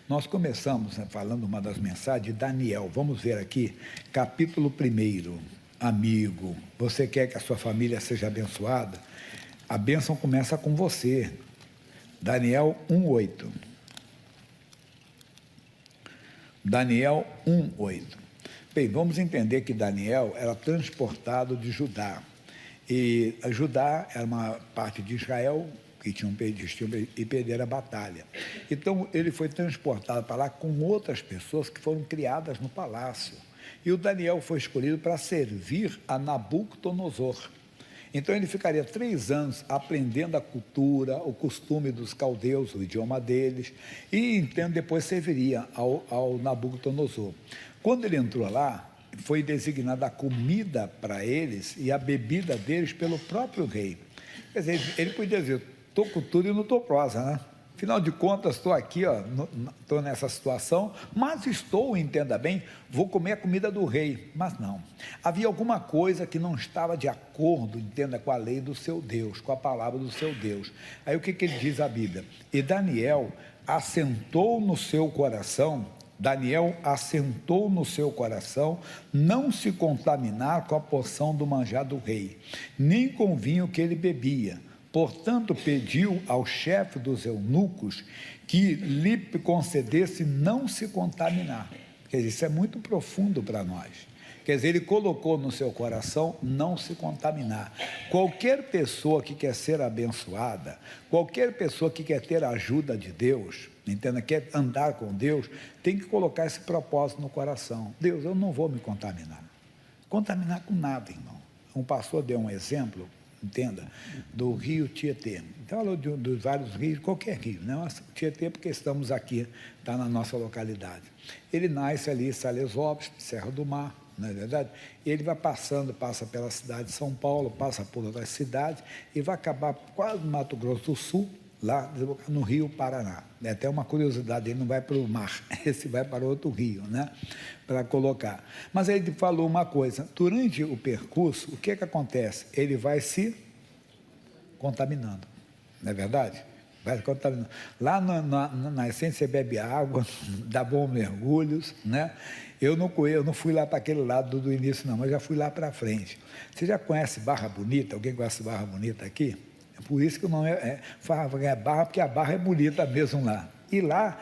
Nós começamos, né, falando uma das mensagens de Daniel. Vamos ver aqui, capítulo 1. Amigo, você quer que a sua família seja abençoada? A bênção começa com você. Daniel 1:8. Daniel 1:8. Bem, vamos entender que Daniel era transportado de Judá. E a Judá era uma parte de Israel que tinham e perderam a batalha. Então, ele foi transportado para lá com outras pessoas que foram criadas no palácio. E o Daniel foi escolhido para servir a Nabucodonosor. Então, ele ficaria 3 anos aprendendo a cultura, o costume dos caldeus, o idioma deles, e então depois serviria ao Nabucodonosor. Quando ele entrou lá, foi designada a comida para eles e a bebida deles pelo próprio rei. Quer dizer, ele podia dizer, estou com tudo e não estou prosa, né? Afinal de contas, estou aqui, estou nessa situação, mas estou, entenda bem, vou comer a comida do rei. Mas não, havia alguma coisa que não estava de acordo, entenda, com a lei do seu Deus, com a palavra do seu Deus. Aí o que ele diz a Bíblia? E Daniel assentou no seu coração não se contaminar com a porção do manjar do rei, nem com o vinho que ele bebia. Portanto, pediu ao chefe dos eunucos que lhe concedesse não se contaminar. Quer dizer, isso é muito profundo para nós. Quer dizer, ele colocou no seu coração não se contaminar. Qualquer pessoa que quer ser abençoada, qualquer pessoa que quer ter a ajuda de Deus, entenda, quer andar com Deus, tem que colocar esse propósito no coração. Deus, eu não vou me contaminar. Contaminar com nada, irmão. Um pastor deu um exemplo, entenda, do rio Tietê. Então, falou dos vários rios, qualquer rio, né? Tietê, porque estamos aqui, está na nossa localidade. Ele nasce ali em Salesópolis, Serra do Mar, não é verdade? Ele vai passa pela cidade de São Paulo, passa por outras cidades e vai acabar quase no Mato Grosso do Sul, lá no Rio Paraná. É até uma curiosidade, ele não vai para o mar, esse vai para outro rio, né? Para colocar. Mas ele falou uma coisa, durante o percurso, o que acontece? Ele vai se contaminando, não é verdade? Vai se contaminando. Lá na essência, você bebe água, dá bons mergulhos, né? Eu não fui lá para aquele lado do início, não, mas já fui lá para frente. Você já conhece Barra Bonita? Alguém conhece Barra Bonita aqui? É por isso que o nome é Barra, porque a Barra é bonita mesmo lá. E lá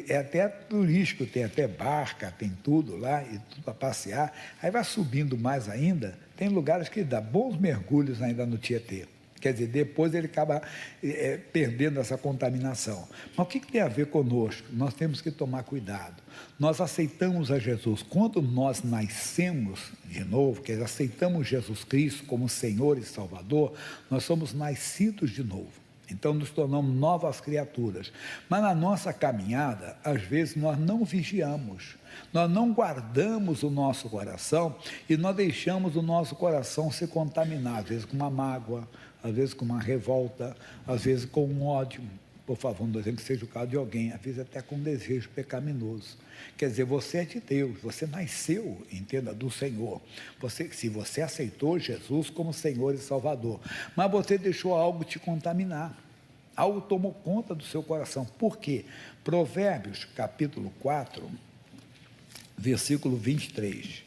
é até turístico, tem até barca, tem tudo lá, e tudo para passear. Aí vai subindo mais ainda, tem lugares que dá bons mergulhos ainda no Tietê. Quer dizer, depois ele acaba perdendo essa contaminação. Mas o que tem a ver conosco? Nós temos que tomar cuidado. Nós aceitamos a Jesus. Quando nós nascemos de novo, quer dizer, aceitamos Jesus Cristo como Senhor e Salvador, nós somos nascidos de novo. Então, nos tornamos novas criaturas. Mas na nossa caminhada, às vezes, nós não vigiamos. Nós não guardamos o nosso coração e nós deixamos o nosso coração se contaminar, às vezes com uma mágoa, às vezes com uma revolta, às vezes com um ódio. Por favor, não estou dizendo que seja o caso de alguém, às vezes até com um desejo pecaminoso. Quer dizer, você é de Deus, você nasceu, entenda, do Senhor. Se você aceitou Jesus como Senhor e Salvador, mas você deixou algo te contaminar. Algo tomou conta do seu coração. Por quê? Provérbios, capítulo 4, versículo 23.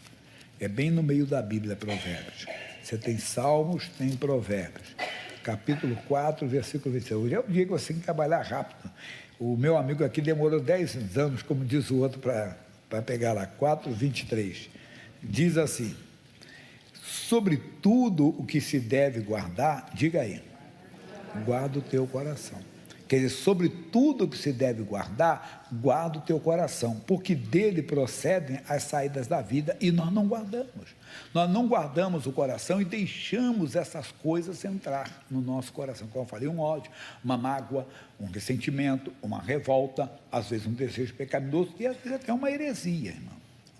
É bem no meio da Bíblia, Provérbios. Você tem Salmos, tem Provérbios. Capítulo 4, versículo 23. Hoje é o dia que você tem que trabalhar rápido. O meu amigo aqui demorou 10 anos, como diz o outro, para pegar lá. 4, 23. Diz assim: sobre tudo o que se deve guardar, diga aí, guarda o teu coração. Quer dizer, sobre tudo que se deve guardar, guarda o teu coração, porque dele procedem as saídas da vida, e nós não guardamos. Nós não guardamos o coração e deixamos essas coisas entrar no nosso coração. Como eu falei, um ódio, uma mágoa, um ressentimento, uma revolta, às vezes um desejo pecaminoso e às vezes até uma heresia, irmão.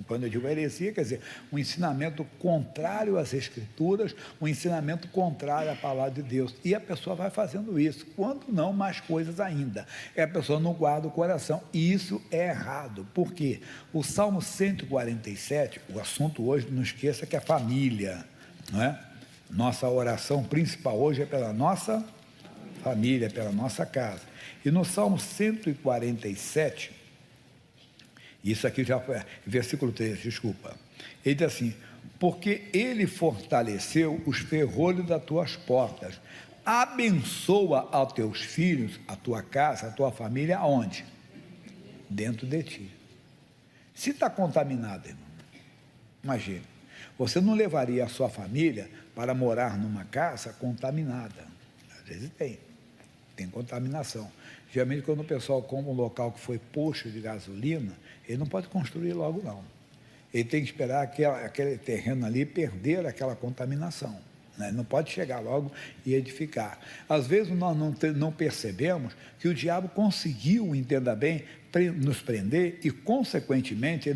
Quando eu digo heresia, quer dizer, um ensinamento contrário às Escrituras, um ensinamento contrário à palavra de Deus. E a pessoa vai fazendo isso, quando não, mais coisas ainda. E a pessoa não guarda o coração, e isso é errado. Por quê? O Salmo 147, o assunto hoje, não esqueça que é família, não é? Nossa oração principal hoje é pela nossa família, pela nossa casa. E no Salmo 147, Isso aqui já foi, versículo 3, desculpa. Ele diz assim: porque ele fortaleceu os ferrolhos das tuas portas, abençoa aos teus filhos, a tua casa, a tua família, aonde? Dentro de ti. Se está contaminado, irmão, imagine, você não levaria a sua família para morar numa casa contaminada. Às vezes tem contaminação. Geralmente, quando o pessoal compra um local que foi posto de gasolina, ele não pode construir logo, não. Ele tem que esperar aquele terreno ali perder aquela contaminação, né? Não pode chegar logo e edificar. Às vezes nós não percebemos que o diabo conseguiu, entenda bem, nos prender e, consequentemente,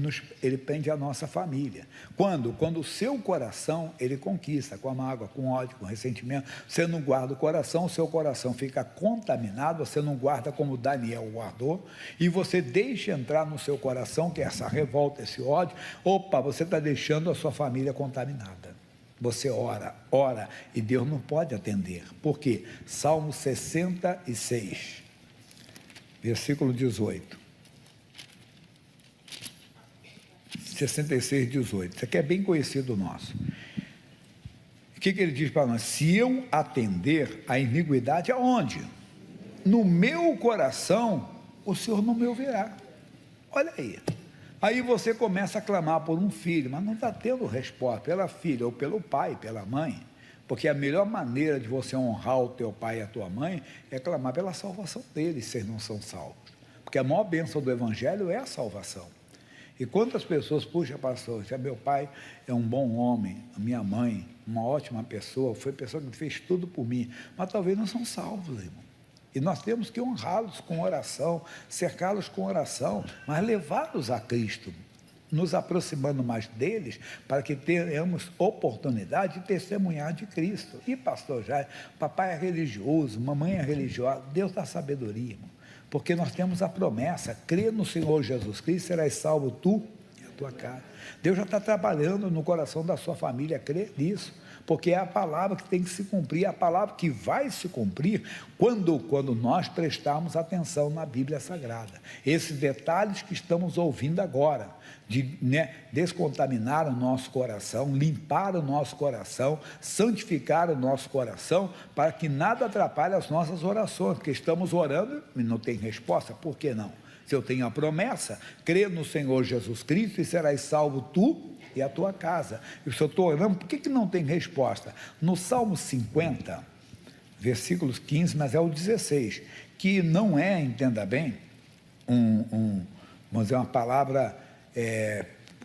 ele prende a nossa família. Quando o seu coração, ele conquista com a mágoa, com ódio, com ressentimento. Você não guarda o coração, o seu coração fica contaminado, você não guarda como Daniel guardou, e você deixa entrar no seu coração, que é essa revolta, esse ódio. Opa, você está deixando a sua família contaminada. Você ora, e Deus não pode atender. Por quê? Salmo 66, versículo 18. 66, 18. Isso aqui é bem conhecido nosso. O que ele diz para nós? Se eu atender a iniquidade, aonde? No meu coração, o Senhor não me ouvirá. Olha aí. Aí você começa a clamar por um filho, mas não está tendo resposta pela filha, ou pelo pai, pela mãe, porque a melhor maneira de você honrar o teu pai e a tua mãe é clamar pela salvação deles, se eles não são salvos. Porque a maior bênção do Evangelho é a salvação. E quantas pessoas, puxa, pastor, se meu pai é um bom homem, a minha mãe, uma ótima pessoa, foi pessoa que fez tudo por mim, mas talvez não são salvos, irmão. E nós temos que honrá-los com oração, cercá-los com oração, mas levá-los a Cristo, nos aproximando mais deles, para que tenhamos oportunidade de testemunhar de Cristo. E pastor Jair, papai é religioso, mamãe é religiosa, Deus dá sabedoria, irmão. Porque nós temos a promessa, crê no Senhor Jesus Cristo, serás salvo tu e a tua casa. Deus já está trabalhando no coração da sua família, crê nisso, porque é a palavra que tem que se cumprir, é a palavra que vai se cumprir quando nós prestarmos atenção na Bíblia Sagrada. Esses detalhes que estamos ouvindo agora, de descontaminar o nosso coração, limpar o nosso coração, santificar o nosso coração, para que nada atrapalhe as nossas orações, porque estamos orando e não tem resposta. Por que não? Se eu tenho a promessa, crê no Senhor Jesus Cristo e serás salvo tu e a tua casa. E se eu estou orando, por que não tem resposta? No Salmo 50, versículos 15, mas é o 16, que não é, entenda bem, vamos dizer, uma palavra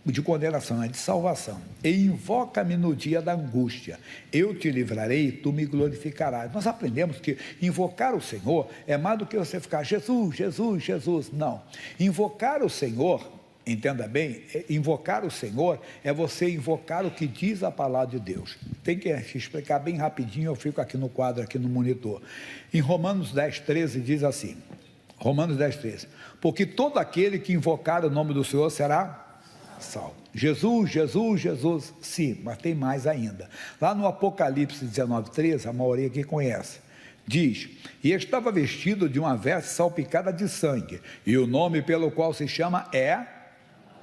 de condenação, é de salvação. E invoca-me no dia da angústia, eu te livrarei e tu me glorificarás. Nós aprendemos que invocar o Senhor é mais do que você ficar Jesus, Jesus, Jesus. Não, invocar o Senhor, entenda bem, invocar o Senhor é você invocar o que diz a palavra de Deus. Tem que explicar bem rapidinho, eu fico aqui no quadro, aqui no monitor. Em Romanos 10, 13 diz assim, Romanos 10, 13, porque todo aquele que invocar o nome do Senhor será salvo. Jesus, Jesus, Jesus, sim, mas tem mais ainda. Lá no Apocalipse 19, 13, a maioria aqui conhece, diz, e estava vestido de uma veste salpicada de sangue, e o nome pelo qual se chama é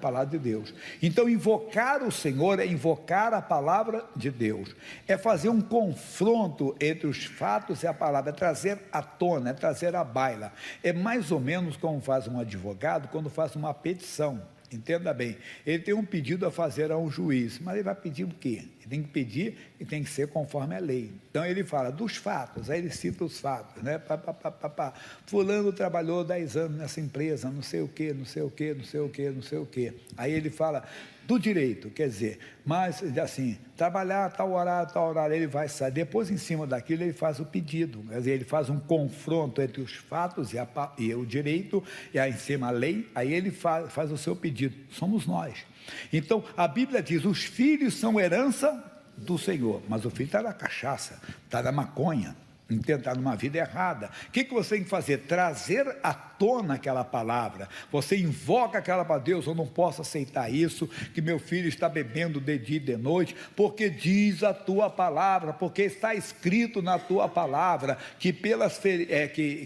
palavra de Deus. Então invocar o Senhor é invocar a palavra de Deus, é fazer um confronto entre os fatos e a palavra, é trazer à tona, é trazer à baila. É mais ou menos como faz um advogado quando faz uma petição. Entenda bem, ele tem um pedido a fazer a um juiz, mas ele vai pedir o quê? Ele tem que pedir e tem que ser conforme a lei. Então ele fala dos fatos, aí ele cita os fatos, né? Fulano trabalhou 10 anos nessa empresa, não sei o quê, não sei o quê, não sei o quê, não sei o quê. Aí ele fala do direito, quer dizer, mas assim, trabalhar tal horário, ele vai sair. Depois, em cima daquilo, ele faz o pedido, quer dizer, ele faz um confronto entre os fatos e o direito, e aí em cima a lei, aí ele faz o seu pedido. Somos nós. Então, a Bíblia diz, os filhos são herança do Senhor, mas o filho está na cachaça, está na maconha, tentar numa vida errada. O que você tem que fazer? Trazer à tona aquela palavra. Você invoca aquela para Deus: eu não posso aceitar isso, que meu filho está bebendo de dia e de noite, porque diz a tua palavra, porque está escrito na tua palavra, que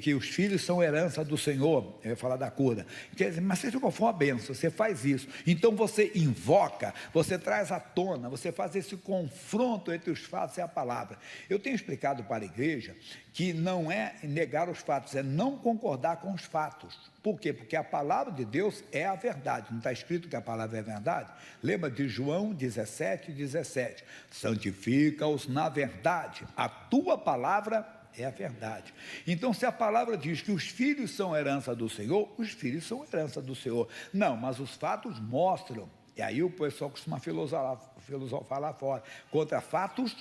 que os filhos são herança do Senhor. Eu ia falar da cura. Quer dizer, mas seja qual for a bênção, você faz isso. Então você invoca, você traz à tona, você faz esse confronto entre os fatos e a palavra. Eu tenho explicado para a igreja que não é negar os fatos, é não concordar com os fatos. Por quê? Porque a palavra de Deus é a verdade. Não está escrito que a palavra é verdade? Lembra de João 17:17. Santifica-os na verdade, a tua palavra é a verdade. Então, se a palavra diz que os filhos são herança do Senhor, os filhos são herança do Senhor. Não, mas os fatos mostram. E aí o pessoal costuma filosofar lá fora. Contra fatos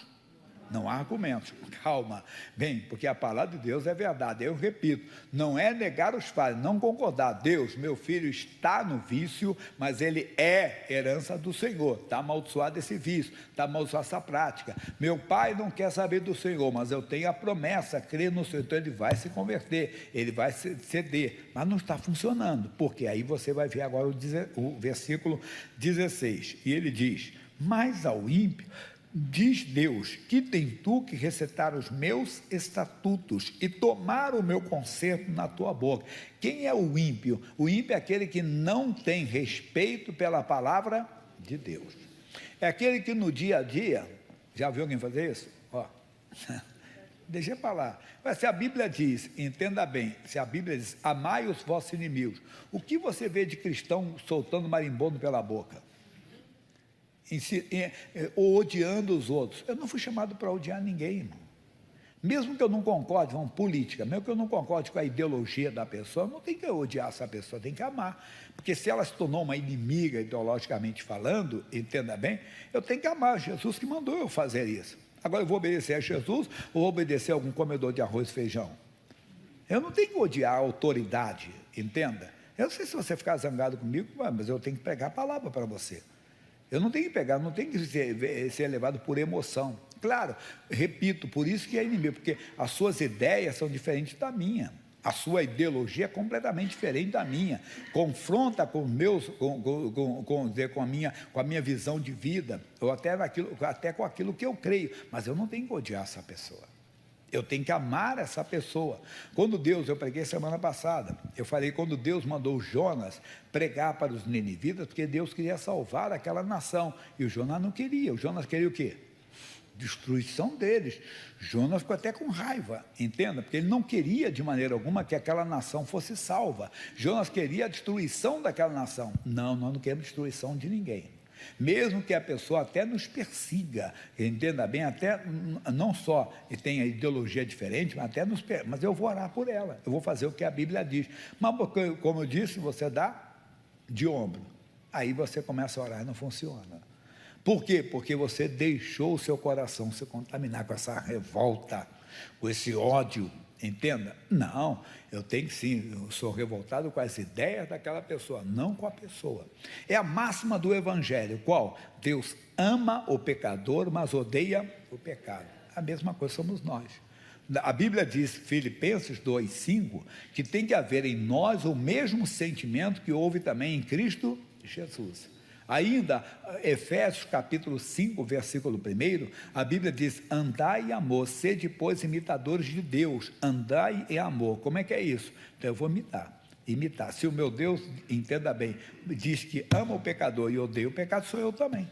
não há argumentos. Calma. Bem, porque a palavra de Deus é verdade. Eu repito, não é negar os fatos, não concordar. Deus, meu filho está no vício, mas ele é herança do Senhor. Está amaldiçoado esse vício, está amaldiçoada essa prática. Meu pai não quer saber do Senhor, mas eu tenho a promessa, crer no Senhor. Então ele vai se converter, ele vai ceder. Mas não está funcionando, porque aí você vai ver agora o versículo 16. E ele diz: mas ao ímpio diz Deus, que tem tu que recetar os meus estatutos e tomar o meu conserto na tua boca. Quem é o ímpio? O ímpio é aquele que não tem respeito pela palavra de Deus. É aquele que no dia a dia, já viu alguém fazer isso? Ó, deixa para lá. Mas se a Bíblia diz, entenda bem, se a Bíblia diz, amai os vossos inimigos, o que você vê de cristão soltando marimbondo pela boca? Ou odiando os outros? Eu não fui chamado para odiar ninguém, irmão. Mesmo que eu não concorde com política, mesmo que eu não concorde com a ideologia da pessoa, não tem que odiar essa pessoa, tem que amar. Porque se ela se tornou uma inimiga ideologicamente falando, entenda bem, eu tenho que amar. Jesus que mandou eu fazer isso. Agora eu vou obedecer a Jesus ou vou obedecer a algum comedor de arroz e feijão? Eu não tenho que odiar a autoridade, entenda. Eu não sei se você ficar zangado comigo, mas eu tenho que pregar a palavra para você. Eu não tenho que pegar, não tenho que ser levado por emoção. Claro, repito, por isso que é inimigo, porque as suas ideias são diferentes da minha. A sua ideologia é completamente diferente da minha. Confronta com a minha visão de vida, ou até com aquilo que eu creio. Mas eu não tenho que odiar essa pessoa. Eu tenho que amar essa pessoa. Eu preguei semana passada, eu falei quando Deus mandou Jonas pregar para os ninivitas, porque Deus queria salvar aquela nação, e o Jonas não queria. O Jonas queria o quê? Destruição deles. Jonas ficou até com raiva, entenda, porque ele não queria de maneira alguma que aquela nação fosse salva. Jonas queria a destruição daquela nação. Não, nós não queremos destruição de ninguém. Mesmo que a pessoa até nos persiga, entenda bem, até não só tenha ideologia diferente, mas eu vou orar por ela, eu vou fazer o que a Bíblia diz. Mas, como eu disse, você dá de ombro, aí você começa a orar e não funciona. Por quê? Porque você deixou o seu coração se contaminar com essa revolta, com esse ódio. Entenda? Não, eu tenho que sim, eu sou revoltado com as ideias daquela pessoa, não com a pessoa. É a máxima do Evangelho, qual? Deus ama o pecador, mas odeia o pecado. A mesma coisa somos nós. A Bíblia diz, Filipenses 2:5, que tem que haver em nós o mesmo sentimento que houve também em Cristo Jesus. Ainda, Efésios capítulo 5, versículo 1, a Bíblia diz: andai em amor, sede, pois, imitadores de Deus, andai em amor. Como é que é isso? Então eu vou imitar. Se o meu Deus, entenda bem, diz que ama o pecador e odeia o pecado, sou eu também.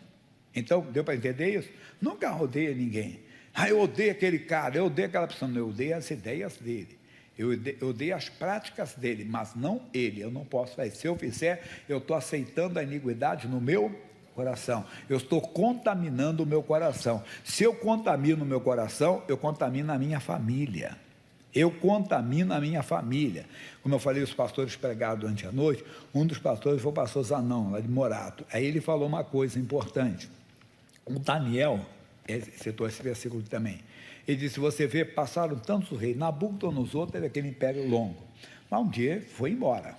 Então, deu para entender isso? Nunca odeia ninguém. Eu odeio aquele cara, eu odeio aquela pessoa. Não, eu odeio as ideias dele. Eu odeio as práticas dele, mas não ele. Eu não posso fazer. Se eu fizer, eu estou aceitando a iniquidade no meu coração. Eu estou contaminando o meu coração. Se eu contamino o meu coração, eu contamino a minha família. Eu contamino a minha família. Como eu falei, os pastores pregaram durante a noite, um dos pastores foi o pastor Zanão, lá de Morato. Aí ele falou uma coisa importante. O Daniel citou esse versículo também. Ele disse: você vê, passaram tantos reis, Nabucodonosor teve aquele império longo, mas um dia foi embora,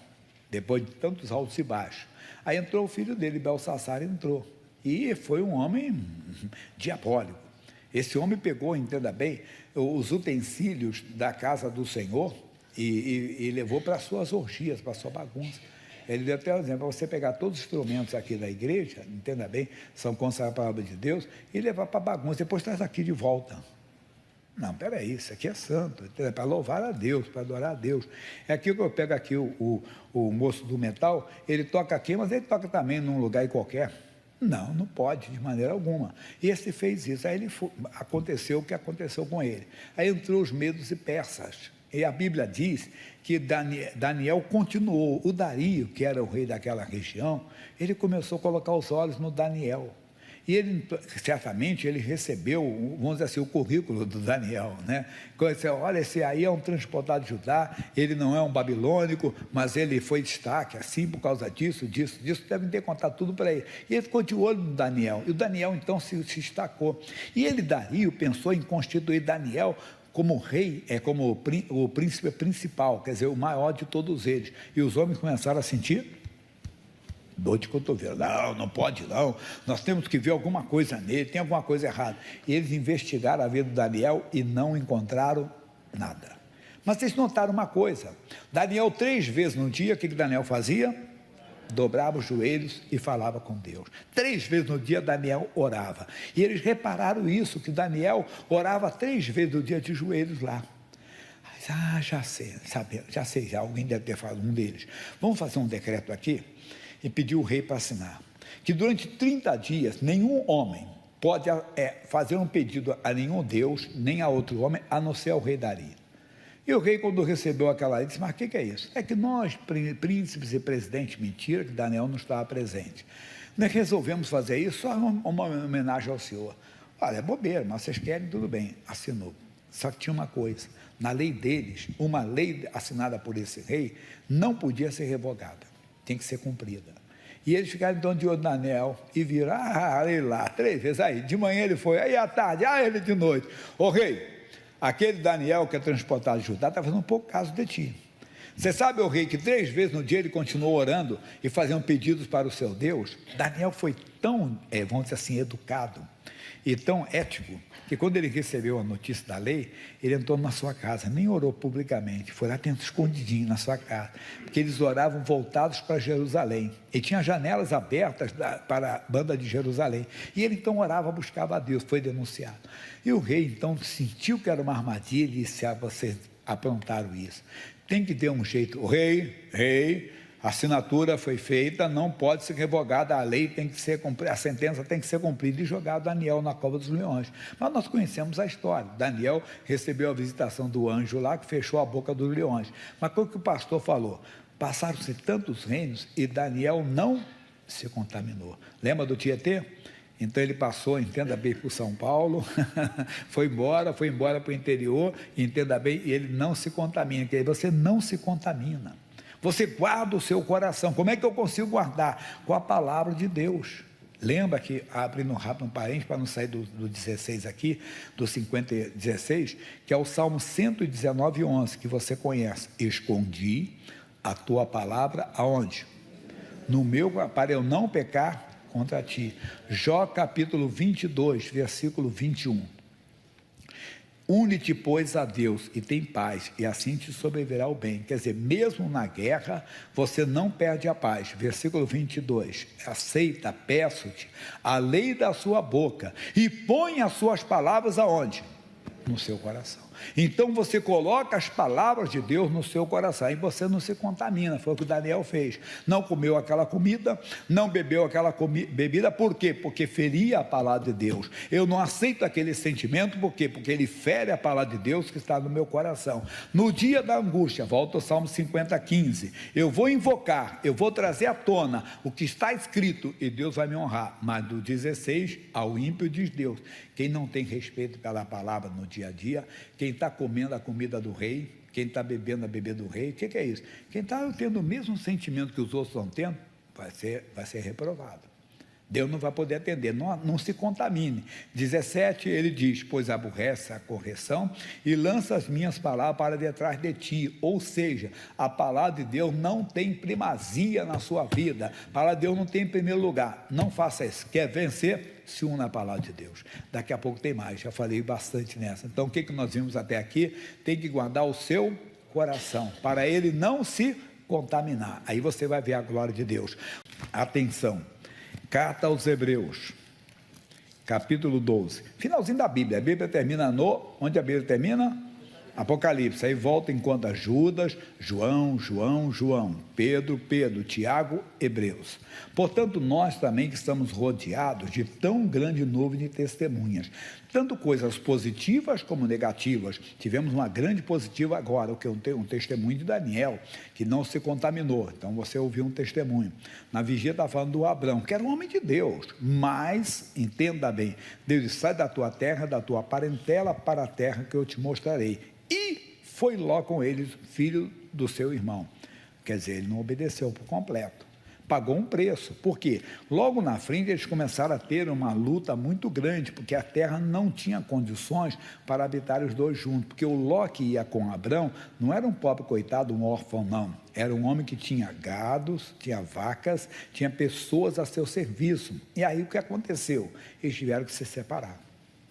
depois de tantos altos e baixos. Aí entrou o filho dele, Belsassar, entrou, e foi um homem diabólico. Esse homem pegou, entenda bem, os utensílios da casa do Senhor e levou para as suas orgias, para a sua bagunça. Ele deu até um exemplo, para você pegar todos os instrumentos aqui da igreja, entenda bem, são consagrados à palavra de Deus, e levar para a bagunça, depois traz aqui de volta. Não, peraí, isso aqui é santo, é para louvar a Deus, para adorar a Deus. É aquilo que eu pego aqui o moço do metal, ele toca aqui, mas ele toca também num lugar qualquer. Não, não pode, de maneira alguma. E esse fez isso, aí aconteceu o que aconteceu com ele. Aí entrou os medos e persas. E a Bíblia diz que Daniel continuou, o Dario, que era o rei daquela região, ele começou a colocar os olhos no Daniel. E ele, certamente, ele recebeu, vamos dizer assim, o currículo do Daniel, né? Olha, esse aí é um transportado de Judá, ele não é um babilônico, mas ele foi destaque, assim, por causa disso, devem ter contado tudo para ele. E ele ficou de olho no Daniel, e o Daniel, então, se destacou. E ele, Dario, pensou em constituir Daniel como rei, como o príncipe principal, quer dizer, o maior de todos eles. E os homens começaram a sentir dor de cotovelo. Não pode não, nós temos que ver alguma coisa nele, tem alguma coisa errada. E eles investigaram a vida do Daniel e não encontraram nada. Mas vocês notaram uma coisa, Daniel 3 vezes no dia, o que Daniel fazia? Dobrava os joelhos e falava com Deus. 3 vezes no dia Daniel orava. E eles repararam isso, que Daniel orava 3 vezes no dia de joelhos lá. Já sei, alguém deve ter falado, um deles. Vamos fazer um decreto aqui e pedir o rei para assinar, que durante 30 dias nenhum homem pode fazer um pedido a nenhum Deus, nem a outro homem, a não ser ao rei Dario. E o rei, quando recebeu aquela lei, disse, mas o que é isso? É que nós, príncipes e presidentes, mentira, que Daniel não estava presente. Nós resolvemos fazer isso, só uma homenagem ao Senhor. Olha, é bobeira, mas vocês querem, tudo bem, assinou. Só que tinha uma coisa, na lei deles, uma lei assinada por esse rei, não podia ser revogada, tem que ser cumprida. E eles ficaram então de olho no Daniel e viram, ele lá, 3 vezes, aí, de manhã ele foi, aí à tarde, ele de noite. Ô rei, aquele Daniel que é transportado de Judá está fazendo um pouco caso de ti. Você sabe, ô rei, que 3 vezes no dia ele continuou orando e fazendo pedidos para o seu Deus? Daniel foi tão, vamos dizer assim, educado e tão ético, que quando ele recebeu a notícia da lei, ele entrou na sua casa, nem orou publicamente, foi lá dentro escondidinho na sua casa, porque eles oravam voltados para Jerusalém, e tinha janelas abertas para a banda de Jerusalém, e ele então orava, buscava a Deus, foi denunciado. E o rei então sentiu que era uma armadilha e disse, vocês aprontaram isso, tem que ter um jeito. O rei, a assinatura foi feita, não pode ser revogada, a lei tem que ser cumprida, a sentença tem que ser cumprida, e jogar Daniel na cova dos leões. Mas nós conhecemos a história, Daniel recebeu a visitação do anjo lá, que fechou a boca dos leões. Mas o que o pastor falou? Passaram-se tantos reinos e Daniel não se contaminou. Lembra do Tietê? Então ele passou, entenda bem, para o São Paulo, foi embora para o interior, entenda bem, e ele não se contamina, porque aí você não se contamina. Você guarda o seu coração. Como é que eu consigo guardar? Com a palavra de Deus. Lembra que, abrindo rápido um parênteses, para não sair do 16 aqui, do 50:16, que é o Salmo 119:11, que você conhece. Escondi a tua palavra aonde? No meu, para eu não pecar contra ti. Jó capítulo 22, versículo 21. Une-te, pois, a Deus e tem paz, e assim te sobrevirá o bem. Quer dizer, mesmo na guerra, você não perde a paz. Versículo 22. Aceita, peço-te, a lei da sua boca, e põe as suas palavras aonde? No seu coração. Então você coloca as palavras de Deus no seu coração e você não se contamina. Foi o que o Daniel fez. Não comeu aquela comida, não bebeu aquela bebida. Por quê? Porque feria a palavra de Deus. Eu não aceito aquele sentimento. Por quê? Porque ele fere a palavra de Deus que está no meu coração. No dia da angústia, volta ao Salmo 50:15, eu vou invocar, eu vou trazer à tona o que está escrito e Deus vai me honrar. Mas do 16, ao ímpio diz Deus, quem não tem respeito pela palavra no dia a dia, quem está comendo a comida do rei, quem está bebendo a bebida do rei, o que é isso? Quem está tendo o mesmo sentimento que os outros estão tendo, vai ser reprovado. Deus não vai poder atender, não se contamine. 17, ele diz, pois aborrece a correção e lança as minhas palavras para detrás de ti. Ou seja, a palavra de Deus não tem primazia na sua vida, a palavra de Deus não tem em primeiro lugar. Não faça isso. Quer vencer? Se una à palavra de Deus. Daqui a pouco tem mais, já falei bastante nessa. Então, o que nós vimos até aqui? Tem que guardar o seu coração, para ele não se contaminar. Aí você vai ver a glória de Deus. Atenção. Carta aos Hebreus, capítulo 12, finalzinho da Bíblia. A Bíblia termina onde a Bíblia termina? Apocalipse. Aí volta enquanto a Judas, João, Pedro, Tiago, Hebreus. Portanto, nós também que estamos rodeados de tão grande nuvem de testemunhas, tanto coisas positivas como negativas. Tivemos uma grande positiva agora, o que um testemunho de Daniel, que não se contaminou. Então você ouviu um testemunho. Na vigília está falando do Abrão, que era um homem de Deus, mas, entenda bem, Deus sai da tua terra, da tua parentela para a terra que eu te mostrarei. E foi Ló com eles, filho do seu irmão. Quer dizer, ele não obedeceu por completo. Pagou um preço. Por quê? Logo na frente eles começaram a ter uma luta muito grande, porque a terra não tinha condições para habitar os dois juntos. Porque o Ló que ia com Abrão não era um pobre coitado, um órfão, não. Era um homem que tinha gados, tinha vacas, tinha pessoas a seu serviço. E aí o que aconteceu? Eles tiveram que se separar.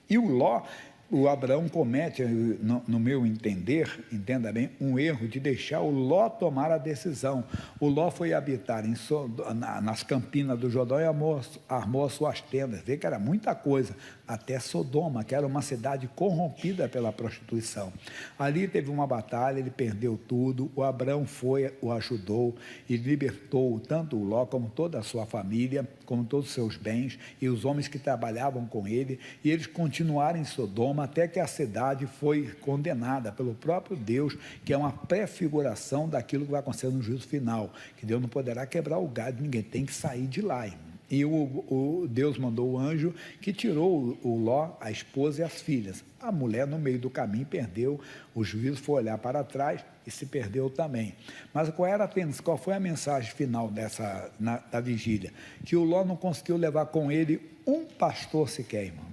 E o Abraão comete, no meu entender, entenda bem, um erro de deixar o Ló tomar a decisão. O Ló foi habitar nas campinas do Jordão e armou as suas tendas. Vê que era muita coisa, até Sodoma, que era uma cidade corrompida pela prostituição. Ali teve uma batalha, ele perdeu tudo, o Abraão o ajudou e libertou tanto o Ló como toda a sua família, como todos os seus bens e os homens que trabalhavam com ele, e eles continuaram em Sodoma até que a cidade foi condenada pelo próprio Deus, que é uma prefiguração daquilo que vai acontecer no juízo final, que Deus não poderá quebrar o galho de ninguém, tem que sair de lá, irmão. E Deus mandou o anjo que tirou o Ló, a esposa e as filhas. A mulher no meio do caminho perdeu, o juízo foi olhar para trás e se perdeu também. Mas qual foi a mensagem final da vigília? Que o Ló não conseguiu levar com ele um pastor sequer, irmão.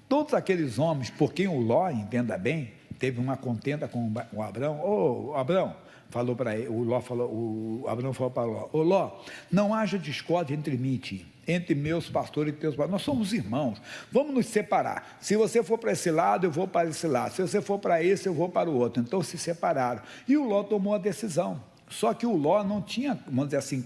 Todos aqueles homens, por quem o Ló, entenda bem, teve uma contenda com o Abrão. Ô, Abrão, falou para ele, o Abrão falou para Ló: ô Ló, não haja discórdia entre mim e ti, entre meus pastores e teus pastores, nós somos irmãos, vamos nos separar. Se você for para esse lado, eu vou para esse lado, se você for para esse, eu vou para o outro. Então se separaram, e o Ló tomou a decisão. Só que o Ló não tinha, vamos dizer assim,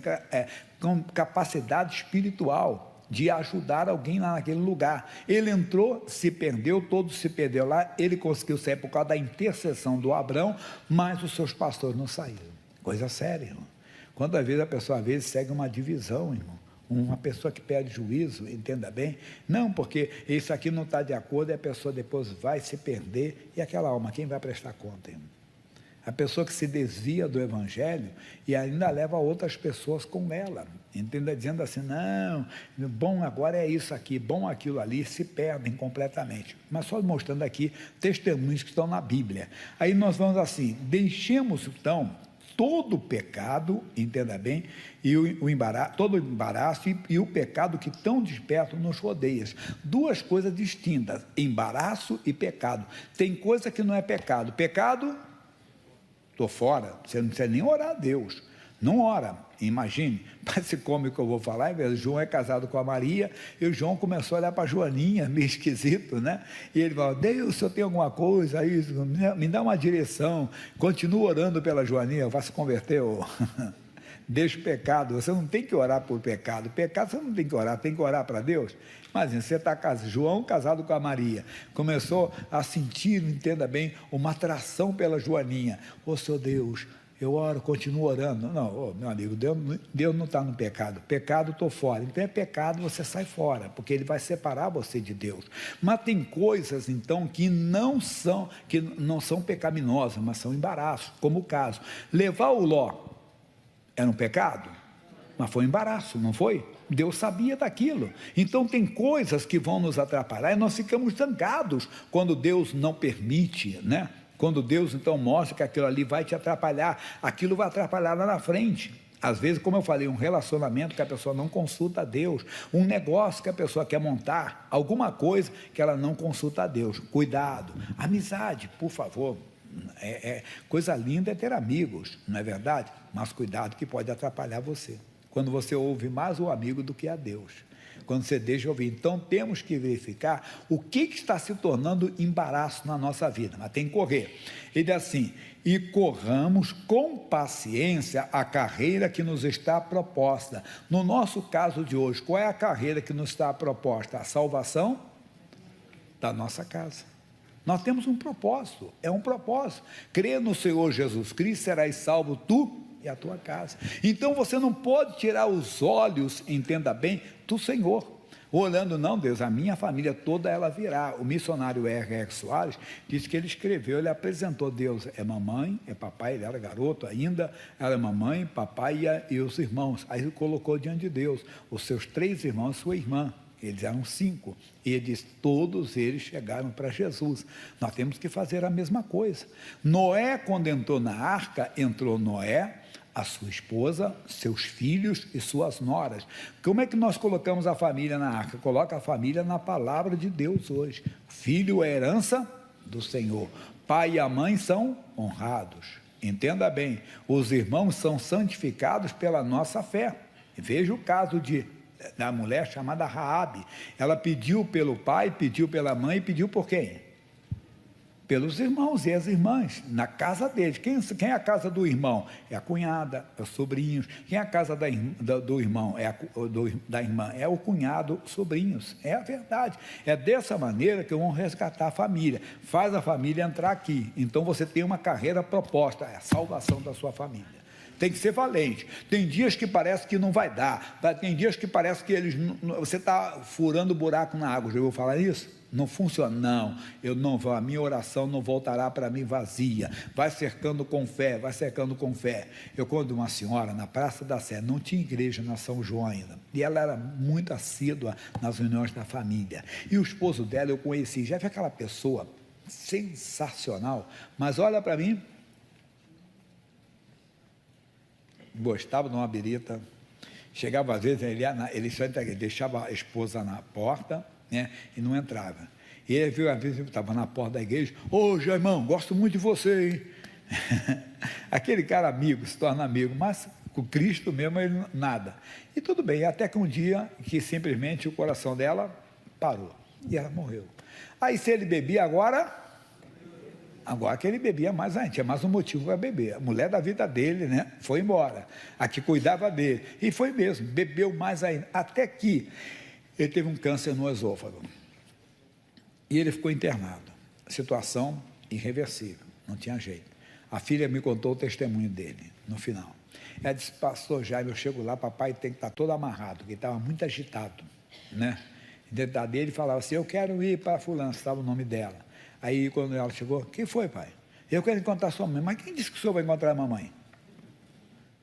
capacidade espiritual de ajudar alguém lá naquele lugar. Ele entrou, se perdeu, todos se perdeu lá, ele conseguiu sair por causa da intercessão do Abrão, mas os seus pastores não saíram. Coisa séria, irmão. Quantas vezes a pessoa, às vezes, segue uma divisão, irmão. Uma pessoa que perde juízo, entenda bem, não, porque isso aqui não está de acordo, e a pessoa depois vai se perder, e aquela alma, quem vai prestar conta, irmão? A pessoa que se desvia do Evangelho e ainda leva outras pessoas com ela, entenda, dizendo assim, não, bom agora é isso aqui, bom aquilo ali, se perdem completamente. Mas só mostrando aqui testemunhos que estão na Bíblia. Aí nós vamos assim, deixemos então todo o pecado, entenda bem, e todo o embaraço e o pecado que tão de perto nos rodeia. Duas coisas distintas, embaraço e pecado. Tem coisa que não é pecado. Pecado, estou fora, você não precisa nem orar a Deus, não ora, imagine, parece cômico que eu vou falar, João é casado com a Maria, e o João começou a olhar para a Joaninha, meio esquisito, né, e ele falou, Deus, se eu tenho alguma coisa aí, me dá uma direção, continua orando pela Joaninha, vai se converter, deixa o pecado, você não tem que orar por pecado você não tem que orar para Deus. Imagina, você está casado, João casado com a Maria, começou a sentir, entenda bem, uma atração pela Joaninha. Seu Deus, eu oro, continuo orando. Não, meu amigo, Deus não está no pecado estou fora. Então é pecado, você sai fora, porque ele vai separar você de Deus. Mas tem coisas então que não são pecaminosas, mas são embaraços, como o caso, levar o Ló era um pecado, mas foi um embaraço, não foi? Deus sabia daquilo. Então tem coisas que vão nos atrapalhar e nós ficamos zangados quando Deus não permite, né? Quando Deus então mostra que aquilo ali vai te atrapalhar, aquilo vai atrapalhar lá na frente. Às vezes, como eu falei, um relacionamento que a pessoa não consulta a Deus, um negócio que a pessoa quer montar, alguma coisa que ela não consulta a Deus. Cuidado. Amizade, por favor. Coisa linda é ter amigos, não é verdade? Mas cuidado que pode atrapalhar você. Quando você ouve mais o amigo do que a Deus. Quando você deixa ouvir. Então, temos que verificar o que está se tornando embaraço na nossa vida. Mas tem que correr. Ele diz assim: e corramos com paciência a carreira que nos está proposta. No nosso caso de hoje, qual é a carreira que nos está proposta? A salvação da nossa casa. Nós temos um propósito, é um propósito. Crê no Senhor Jesus Cristo, serás salvo tu e a tua casa. Então você não pode tirar os olhos, entenda bem, do Senhor. Olhando, não, Deus, a minha família toda ela virá. O missionário R.R. Soares disse que ele escreveu, ele apresentou: Deus é mamãe, é papai, ele era garoto ainda, era mamãe, papai e os irmãos. Aí ele colocou diante de Deus os seus 3 irmãos e sua irmã. Eles eram 5, e ele disse: todos eles chegaram para Jesus. Nós temos que fazer a mesma coisa. Noé, quando entrou na arca, entrou Noé, a sua esposa, seus filhos e suas noras. Como é que nós colocamos a família na arca? Coloca a família na palavra de Deus hoje. Filho é herança do Senhor, pai e a mãe são honrados. Entenda bem, os irmãos são santificados pela nossa fé. Veja o caso da mulher chamada Raabe. Ela pediu pelo pai, pediu pela mãe, pediu por quem? Pelos irmãos e as irmãs, na casa deles. Quem é a casa do irmão? É a cunhada, é os sobrinhos. Quem é a casa do irmão? Da irmã? É o cunhado, sobrinhos. É a verdade. É dessa maneira que vão resgatar a família. Faz a família entrar aqui. Então você tem uma carreira proposta, é a salvação da sua família. Tem que ser valente. Tem dias que parece que não vai dar. Tem dias que parece que você está furando buraco na água. Já ouviu falar isso? Não funciona. Não, eu não vou. A minha oração não voltará para mim vazia. Vai cercando com fé, vai cercando com fé. Eu conto uma senhora na Praça da Sé, não tinha igreja na São João ainda. E ela era muito assídua nas reuniões da família. E o esposo dela eu conheci. Já vi aquela pessoa sensacional. Mas olha para mim. Gostava de uma birita, chegava às vezes, ele só deixava a esposa na porta, né, e não entrava. E ele viu, às vezes, estava na porta da igreja: ô, irmão, gosto muito de você, hein? Aquele cara amigo, se torna amigo, mas com Cristo mesmo, ele nada. E tudo bem, até que um dia, que simplesmente o coração dela parou, e ela morreu. Aí, se ele bebia agora que ele bebia mais ainda, tinha mais um motivo para beber. A mulher da vida dele, né, foi embora, a que cuidava dele, e foi mesmo, bebeu mais ainda, até que ele teve um câncer no esôfago, e ele ficou internado, situação irreversível, não tinha jeito. A filha me contou o testemunho dele, no final. Ela disse: pastor Jaime, eu chego lá, papai tem que estar todo amarrado, porque estava muito agitado, né, dentro dele falava assim: eu quero ir para fulano, estava o nome dela. Aí, quando ela chegou: quem foi, pai? Eu quero encontrar sua mãe. Mas quem disse que o senhor vai encontrar a mamãe?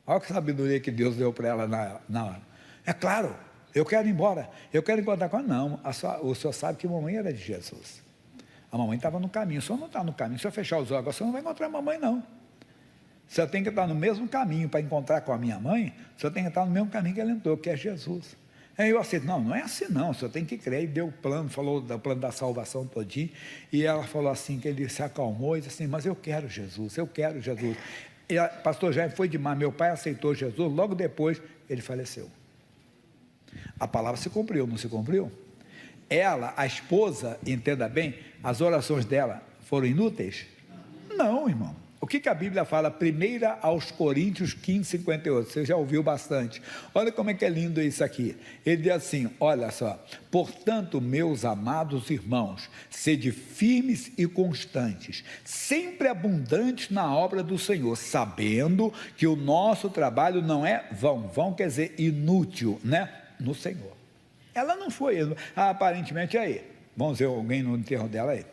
Olha que sabedoria que Deus deu para ela na hora. É claro, eu quero ir embora, eu quero encontrar com ela. Não, o senhor sabe que a mamãe era de Jesus. A mamãe estava no caminho, o senhor não está no caminho. Se eu fechar os olhos agora, o senhor não vai encontrar a mamãe, não. O senhor tem que estar no mesmo caminho para encontrar com a minha mãe, o senhor tem que estar no mesmo caminho que ela entrou, que é Jesus. Aí eu aceito: não é assim não, o senhor tem que crer. E deu o plano, falou do plano da salvação todinho, e ela falou assim, que ele se acalmou e disse assim: mas eu quero Jesus, eu quero Jesus. E pastor Jaime, foi demais, meu pai aceitou Jesus, logo depois ele faleceu. A palavra se cumpriu, não se cumpriu? Ela, a esposa, entenda bem, as orações dela foram inúteis? Não, irmão. O que a Bíblia fala? 1 aos Coríntios 15, 58, você já ouviu bastante. Olha como é que é lindo isso aqui. Ele diz assim, olha só: portanto, meus amados irmãos, sede firmes e constantes, sempre abundantes na obra do Senhor, sabendo que o nosso trabalho não é vão. Vão quer dizer inútil, né? No Senhor. Ela não foi, aparentemente, aí, vamos ver alguém no enterro dela aí.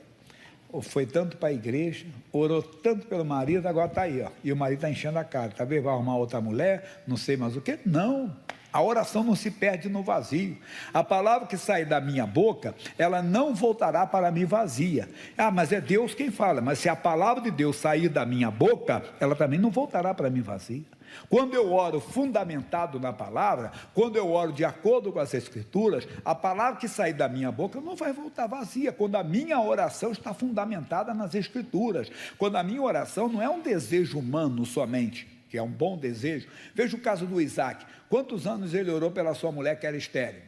Foi tanto para a igreja, orou tanto pelo marido, agora está aí, ó, e o marido está enchendo a cara, talvez vai arrumar outra mulher, não sei mais o que. Não, A oração não se perde no vazio. A palavra que sai da minha boca, ela não voltará para mim vazia. Ah, mas é Deus quem fala. Mas se a palavra de Deus sair da minha boca, ela também não voltará para mim vazia. Quando eu oro fundamentado na palavra, quando eu oro de acordo com as Escrituras, a palavra que sair da minha boca não vai voltar vazia. Quando a minha oração está fundamentada nas Escrituras. Quando a minha oração não é um desejo humano somente, que é um bom desejo. Veja o caso do Isaac. Quantos anos ele orou pela sua mulher que era estéril?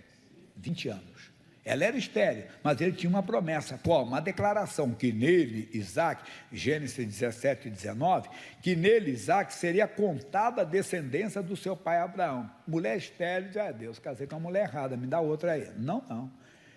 20 anos. Ela era estéril, mas ele tinha uma promessa. Qual? Uma declaração que nele, Isaac, Gênesis 17 e 19, que nele, Isaac, seria contada a descendência do seu pai Abraão. Mulher estéril, já Deus, casei com uma mulher errada, me dá outra aí. Não.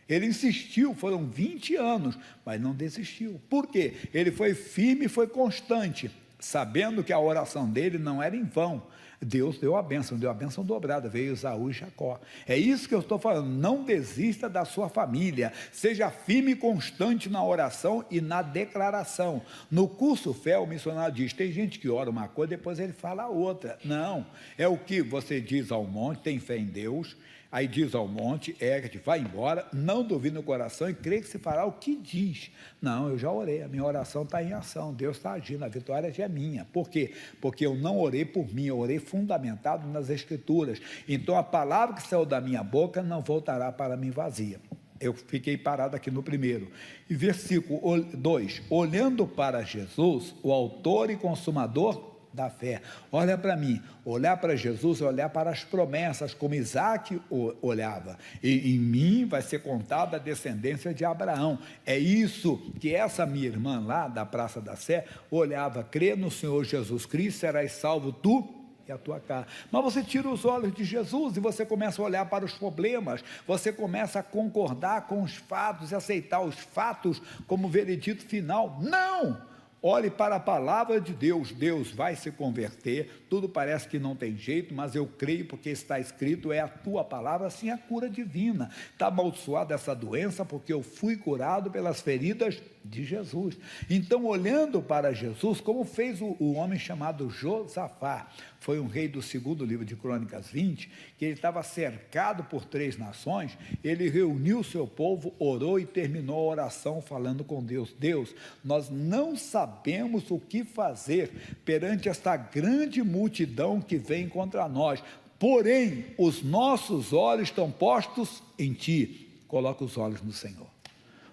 Ele insistiu, foram 20 anos, mas não desistiu. Por quê? Ele foi firme e foi constante, sabendo que a oração dele não era em vão. Deus deu a bênção dobrada, veio Esaú e Jacó. É isso que eu estou falando, não desista da sua família, seja firme e constante na oração e na declaração. No curso Fé, o missionário diz, tem gente que ora uma coisa, depois ele fala a outra. Não, é o que você diz ao monte, tem fé em Deus, aí diz ao monte, ergue-te, vai embora, não duvide no coração e crê que se fará o que diz. Não, eu já orei, a minha oração está em ação, Deus está agindo, a vitória já é minha. Por quê? Porque eu não orei por mim, eu orei fundamentado nas Escrituras. Então a palavra que saiu da minha boca não voltará para mim vazia. Eu fiquei parado aqui no primeiro. E versículo 2, olhando para Jesus, o autor e consumador da fé. Olha para mim, olhar para Jesus é olhar para as promessas, como Isaac olhava, e em mim vai ser contada a descendência de Abraão. É isso que essa minha irmã lá da Praça da Sé olhava, crê no Senhor Jesus Cristo, serás salvo tu e a tua casa. Mas você tira os olhos de Jesus e você começa a olhar para os problemas, você começa a concordar com os fatos e aceitar os fatos como veredito final. Não! Olhe para a palavra de Deus, Deus vai se converter, tudo parece que não tem jeito, mas eu creio porque está escrito, é a tua palavra, assim a cura divina. Está amaldiçoada essa doença porque eu fui curado pelas feridas de Jesus. Então, olhando para Jesus, como fez o homem chamado Josafá, foi um rei do segundo livro de Crônicas 20, que ele estava cercado por 3 nações, ele reuniu o seu povo, orou e terminou a oração falando com Deus. Deus, nós não sabemos o que fazer perante esta grande multidão que vem contra nós, porém, os nossos olhos estão postos em Ti. Coloca os olhos no Senhor.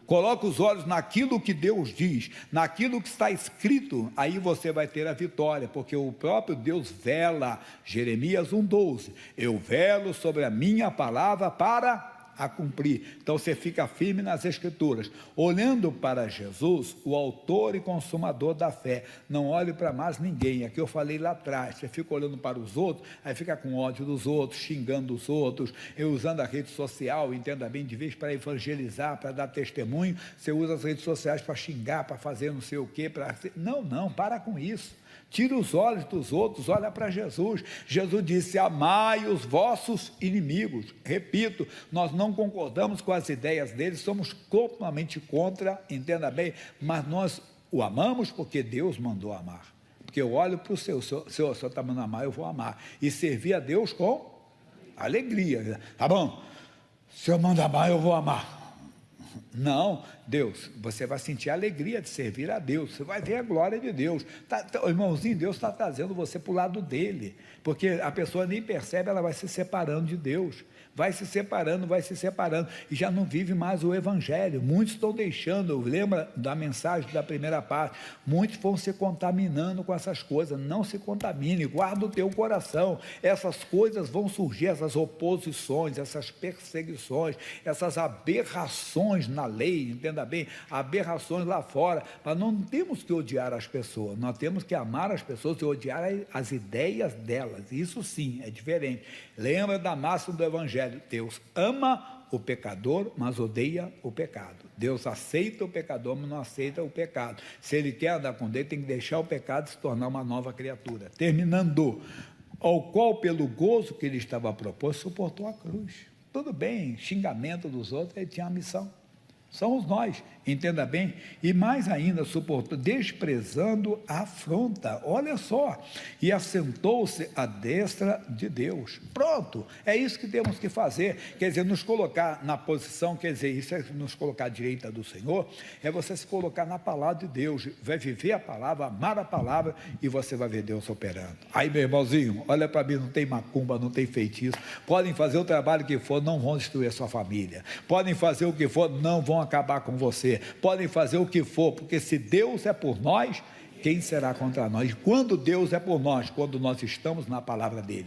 Coloca os olhos naquilo que Deus diz, naquilo que está escrito, aí você vai ter a vitória, porque o próprio Deus vela. Jeremias 1,12, eu velo sobre a minha palavra para a cumprir. Então você fica firme nas Escrituras, olhando para Jesus, o autor e consumador da fé. Não olhe para mais ninguém, aqui eu falei lá atrás, você fica olhando para os outros, aí fica com ódio dos outros, xingando os outros, usando a rede social, entenda bem, de vez para evangelizar, para dar testemunho, você usa as redes sociais para xingar, para fazer não sei o quê, não, para com isso. Tira os olhos dos outros, olha para Jesus. Jesus disse, amai os vossos inimigos. Repito, nós não concordamos com as ideias deles, somos completamente contra, entenda bem, mas nós o amamos porque Deus mandou amar. Porque eu olho para o Senhor, se o Senhor está mandando amar, eu vou amar. E servir a Deus com alegria. Tá bom, se o Senhor manda amar, eu vou amar. Não, Deus, você vai sentir a alegria de servir a Deus, você vai ver a glória de Deus. Irmãozinho, Deus está trazendo você para o lado dele, porque a pessoa nem percebe, ela vai se separando de Deus, vai se separando, e já não vive mais o Evangelho. Muitos estão deixando, lembra da mensagem da primeira parte, muitos vão se contaminando com essas coisas. Não se contamine, guarda o teu coração, essas coisas vão surgir, essas oposições, essas perseguições, essas aberrações na lei, entenda bem, aberrações lá fora, mas não temos que odiar as pessoas, nós temos que amar as pessoas e odiar as ideias delas. Isso sim, é diferente. Lembra da máxima do Evangelho, Deus ama o pecador, mas odeia o pecado. Deus aceita o pecador, mas não aceita o pecado. Se ele quer andar com Deus, tem que deixar o pecado e se tornar uma nova criatura. Terminando, ao qual pelo gozo que ele estava proposto, suportou a cruz. Tudo bem, xingamento dos outros, ele tinha uma missão. Somos nós, entenda bem, e mais ainda suportou, desprezando a afronta, olha só, e assentou-se à destra de Deus. Pronto, é isso que temos que fazer, quer dizer, nos colocar na posição, quer dizer, isso é nos colocar à direita do Senhor, é você se colocar na palavra de Deus, vai viver a palavra, amar a palavra, e você vai ver Deus operando. Aí, meu irmãozinho, olha para mim, não tem macumba, não tem feitiço, podem fazer o trabalho que for, não vão destruir a sua família, podem fazer o que for, não vão acabar com você, podem fazer o que for, porque se Deus é por nós, quem será contra nós? Quando Deus é por nós, quando nós estamos na palavra dele.